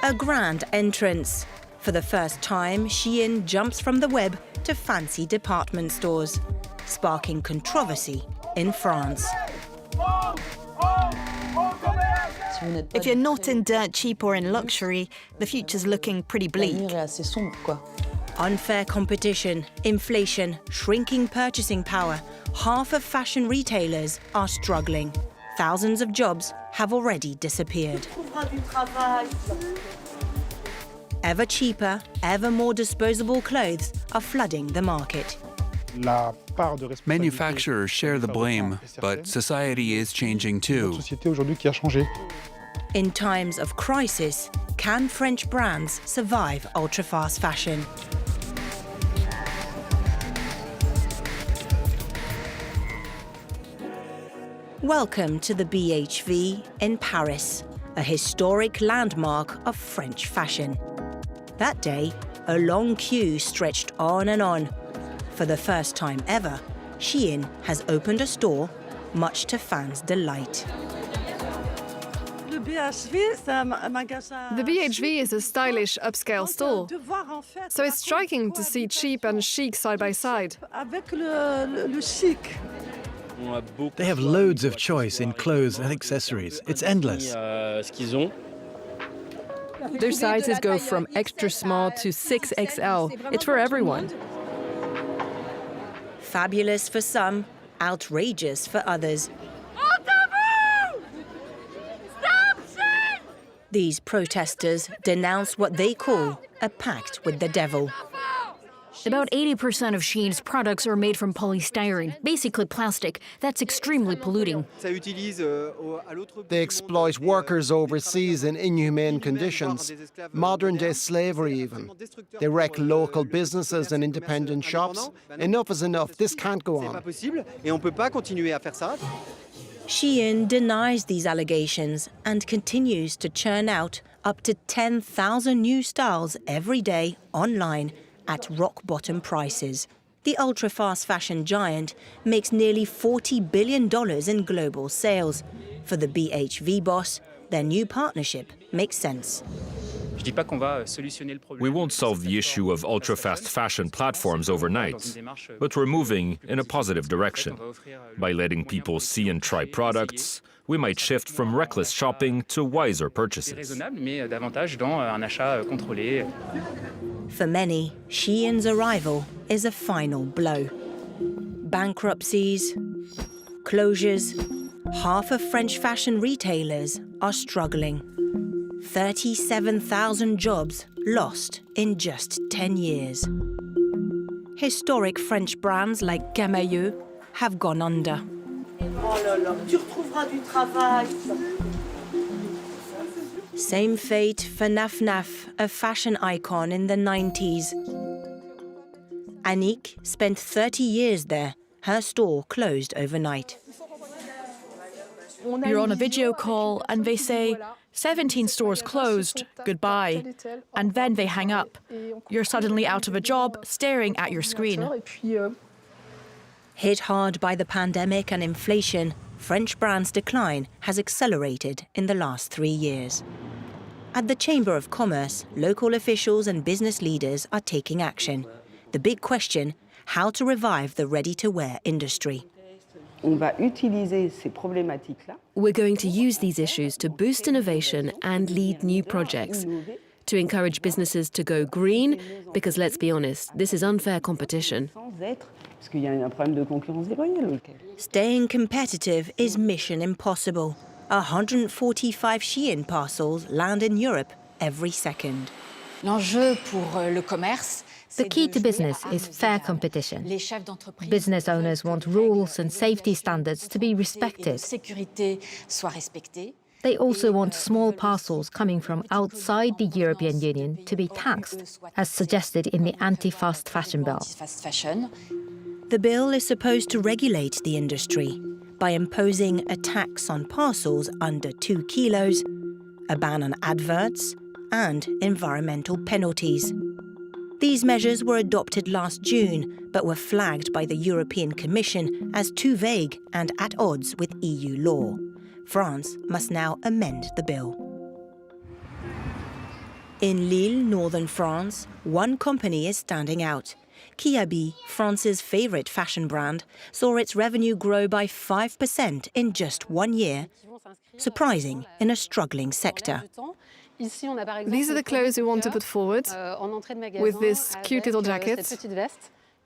A grand entrance. For the first time, Shein jumps from the web to fancy department stores, sparking controversy in France. If you're not in dirt cheap or in luxury, the future's looking pretty bleak. Unfair competition, inflation, shrinking purchasing power. Half of fashion retailers are struggling. Thousands of jobs have already disappeared. Ever cheaper, ever more disposable clothes are flooding the market. Manufacturers share the blame, but society is changing too. In times of crisis, can French brands survive ultra-fast fashion? Welcome to the BHV in Paris, a historic landmark of French fashion. That day, a long queue stretched on and on. For the first time ever, Shein has opened a store, much to fans' delight. The BHV is a stylish, upscale store. So it's striking to see cheap and chic side by side. They have loads of choice in clothes and accessories. It's endless. Their sizes go from extra small to 6XL. It's for everyone. Fabulous for some, outrageous for others. These protesters denounce what they call a pact with the devil. About 80% of Shein's products are made from polystyrene, basically plastic. That's extremely polluting. They exploit workers overseas in inhumane conditions, modern-day slavery even. They wreck local businesses and independent shops. Enough is enough. This can't go on. Shein denies these allegations and continues to churn out up to 10,000 new styles every day online at rock-bottom prices. The ultra-fast fashion giant makes nearly $40 billion in global sales. For the BHV boss, their new partnership makes sense. We won't solve the issue of ultra-fast fashion platforms overnight, but we're moving in a positive direction. By letting people see and try products, we might shift from reckless shopping to wiser purchases. For many, Shein's arrival is a final blow. Bankruptcies, closures, half of French fashion retailers are struggling. 37,000 jobs lost in just 10 years. Historic French brands like Camailleux have gone under. Same fate for Naf Naf, a fashion icon in the 90s. Annick spent 30 years there. Her store closed overnight. You're on a video call and they say, 17 stores closed, goodbye. And then they hang up. You're suddenly out of a job, staring at your screen. Hit hard by the pandemic and inflation, French brands' decline has accelerated in the last 3 years. At the Chamber of Commerce, local officials and business leaders are taking action. The big question, how to revive the ready-to-wear industry. We're going to use these issues to boost innovation and lead new projects, to encourage businesses to go green, because let's be honest, this is unfair competition. Staying competitive is mission impossible. 145 Shein parcels land in Europe every second. The key to business is fair competition. Business owners want rules and safety standards to be respected. They also want small parcels coming from outside the European Union to be taxed, as suggested in the anti-fast fashion bill. The bill is supposed to regulate the industry by imposing a tax on parcels under 2 kilos, a ban on adverts, and environmental penalties. These measures were adopted last June, but were flagged by the European Commission as too vague and at odds with EU law. France must now amend the bill. In Lille, northern France, one company is standing out. Kiabi, France's favorite fashion brand, saw its revenue grow by 5% in just 1 year, surprising in a struggling sector. These are the clothes we want to put forward, with this cute little jacket.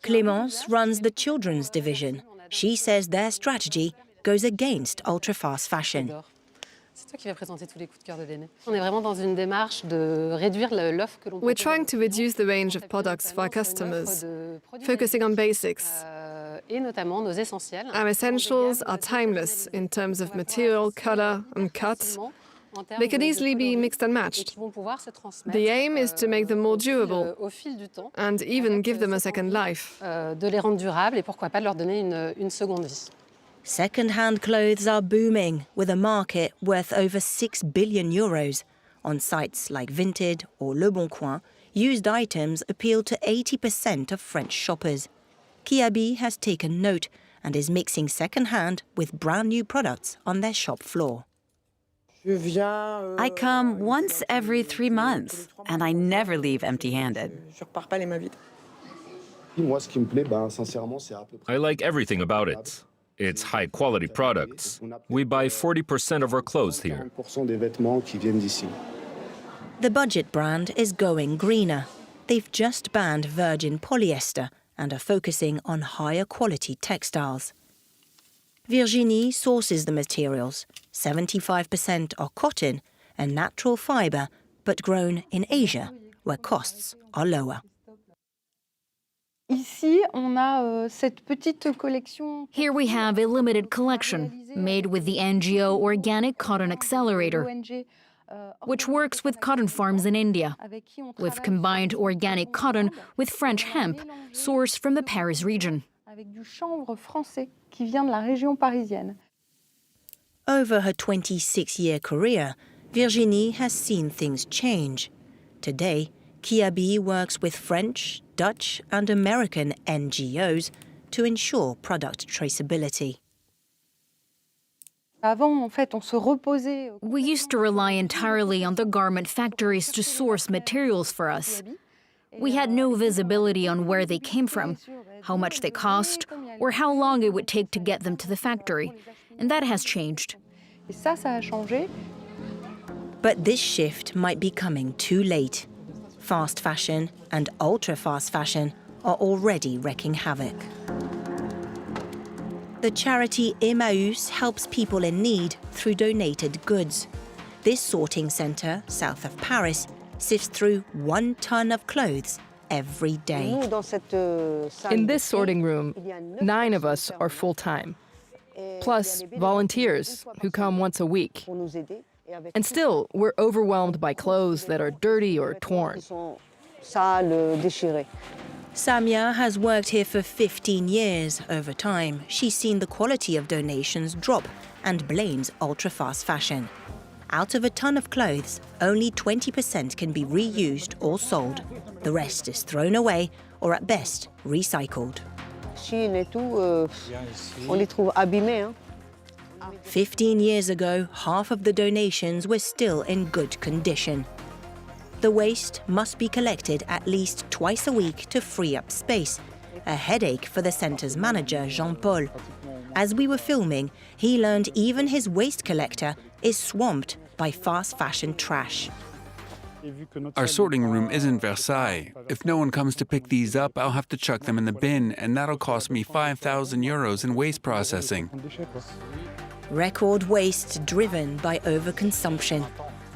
Clémence runs the children's division. She says their strategy goes against ultra-fast fashion. We're trying to reduce the range of products for our customers, focusing on basics. Our essentials are timeless in terms of material, color, and cut. They can easily be mixed and matched. The aim is to make them more durable and even give them a second life. Second-hand clothes are booming, with a market worth over 6 billion euros. On sites like Vinted or Le Bon Coin, used items appeal to 80% of French shoppers. Kiabi has taken note and is mixing second-hand with brand-new products on their shop floor. I come once every 3 months, and I never leave empty-handed. I like everything about it. It's high-quality products. We buy 40% of our clothes here. The budget brand is going greener. They've just banned virgin polyester and are focusing on higher quality textiles. Virginie sources the materials. 75% are cotton, a natural fibre, but grown in Asia, where costs are lower. Here we have a limited collection made with the NGO Organic Cotton Accelerator, which works with cotton farms in India. We've combined organic cotton with French hemp, sourced from the Paris region. Over her 26-year career, Virginie has seen things change. Today, Kiabi works with French, Dutch and American NGOs to ensure product traceability. We used to rely entirely on the garment factories to source materials for us. We had no visibility on where they came from, how much they cost, or how long it would take to get them to the factory. And that has changed. But this shift might be coming too late. Fast fashion and ultra-fast fashion are already wreaking havoc. The charity Emmaüs helps people in need through donated goods. This sorting centre, south of Paris, sifts through 1 ton of clothes every day. In this sorting room, 9 of us are full-time, plus volunteers who come once a week. And still, we're overwhelmed by clothes that are dirty or torn. Samia has worked here for 15 years. Over time, she's seen the quality of donations drop and blames ultra-fast fashion. Out of a ton of clothes, only 20% can be reused or sold. The rest is thrown away or at best recycled. Shein et tout, on les trouve abîmés. 15 years ago, half of the donations were still in good condition. The waste must be collected at least twice a week to free up space, a headache for the centre's manager, Jean-Paul. As we were filming, he learned even his waste collector is swamped by fast fashion trash. Our sorting room isn't Versailles. If no one comes to pick these up, I'll have to chuck them in the bin, and that'll cost me 5,000 euros in waste processing. Record waste driven by overconsumption.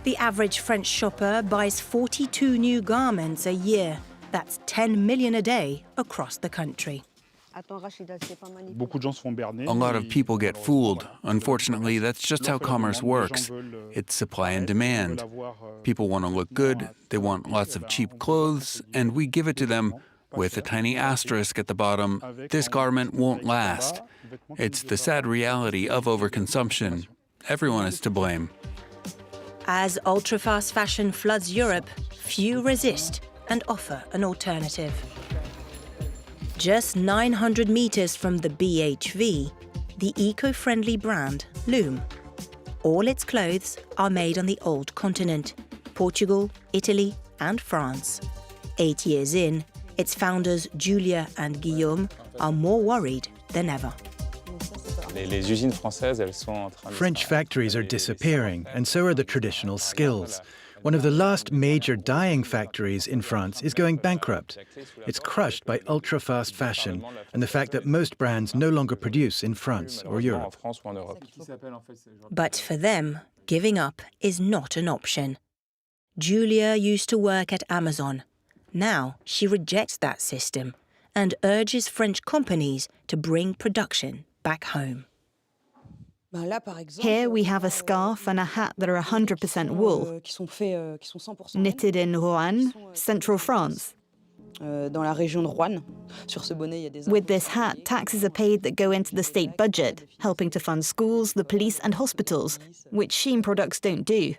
The average French shopper buys 42 new garments a year. That's 10 million a day across the country. A lot of people get fooled. Unfortunately, that's just how commerce works. It's supply and demand. People want to look good, they want lots of cheap clothes, and we give it to them with a tiny asterisk at the bottom, this garment won't last. It's the sad reality of overconsumption. Everyone is to blame. As ultra-fast fashion floods Europe, few resist and offer an alternative. Just 900 meters from the BHV, the eco-friendly brand Loom. All its clothes are made on the old continent, Portugal, Italy and France. 8 years in, its founders Julia and Guillaume are more worried than ever. French factories are disappearing, and so are the traditional skills. One of the last major dyeing factories in France is going bankrupt. It's crushed by ultra-fast fashion and the fact that most brands no longer produce in France or Europe. But for them, giving up is not an option. Julia used to work at Amazon. Now she rejects that system and urges French companies to bring production back home. Here we have a scarf and a hat that are 100% wool, knitted in Roanne, central France. With this hat, taxes are paid that go into the state budget, helping to fund schools, the police and hospitals, which Shein products don't do.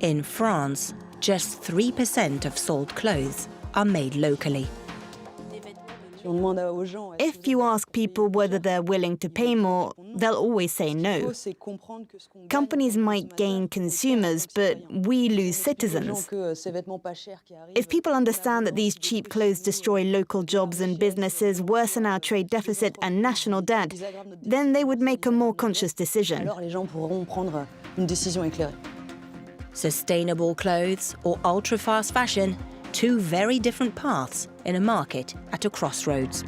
In France, just 3% of sold clothes are made locally. If you ask people whether they're willing to pay more, they'll always say no. Companies might gain consumers, but we lose citizens. If people understand that these cheap clothes destroy local jobs and businesses, worsen our trade deficit and national debt, then they would make a more conscious decision. Sustainable clothes or ultra-fast fashion, two very different paths in a market at a crossroads.